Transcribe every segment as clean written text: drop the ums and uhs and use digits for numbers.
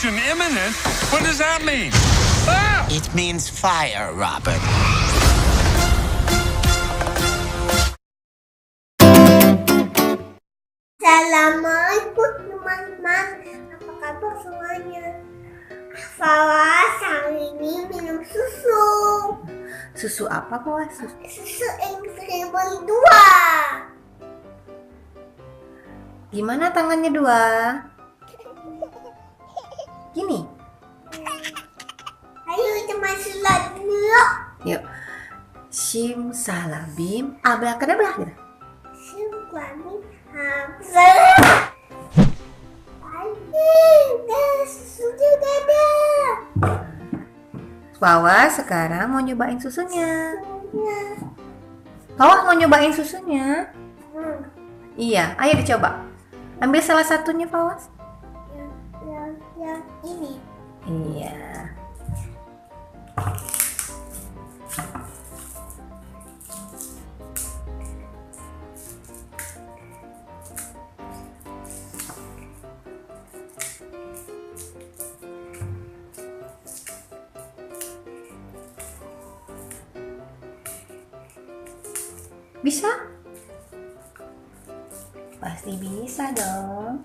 Destruction imminent? What does that mean? Ah! It means fire, Robin. Assalamualaikum teman-teman, apa kabar semuanya? Fawas hari ini minum susu. Susu apa, Fawas? Susu Incredible 2. Gimana tangannya dua? Gini. Ayo teman sholat dulu. Yuk. Shim salabim abrakadabra gitu. Suami hamzah. Susu ada. Fawas sekarang mau nyobain susunya. Fawas mau nyobain susunya? Iya, ayo dicoba. Ambil salah satunya, Fawas. Yang ini. Iya. Bisa? Pasti bisa dong.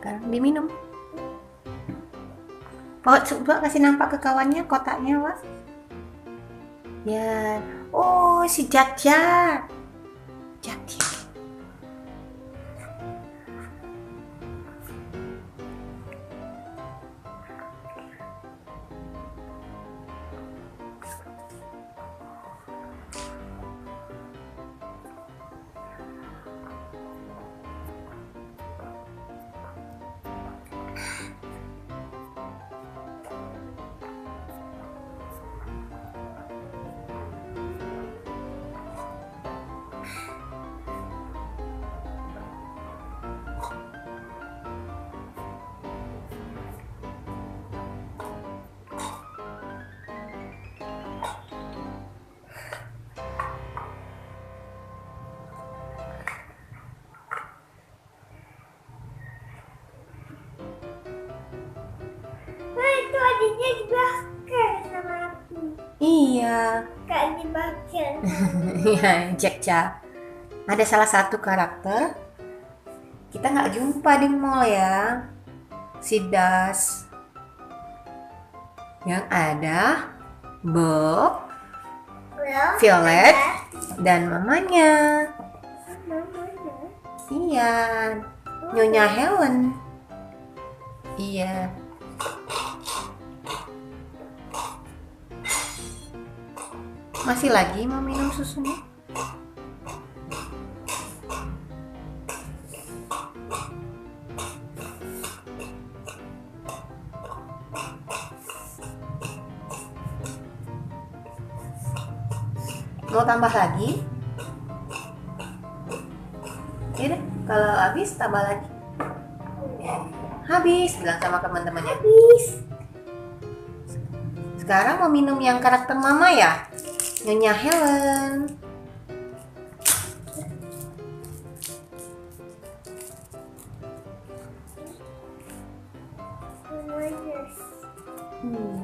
Sekarang diminum. Coba kasih nampak ke kawannya kotaknya, Wak. Ya. Oh, si Jat-Jat. Jat-Jat. Itu adanya dibakar sama aku. Iya. Kak dibakar. Iya, Jack-Jack. Ada salah satu karakter kita nggak jumpa di mall ya. Si Das. Yang ada Bob, Violet, dan mamanya. Iya, Nyonya Helen. Iya. Masih lagi mau minum susunya? Mau tambah lagi? Ya deh, kalau habis tambah lagi. Habis, bilang sama teman-temannya. Habis. Sekarang mau minum yang karakter mama ya? Nyonya Helen. Iya.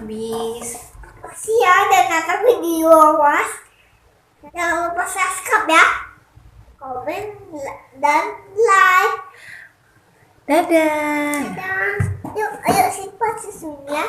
habis. Makasih ya dan nonton video was. Jangan lupa subscribe ya, komen dan like. Dadah. Dan yuk, ayo simpan susunya.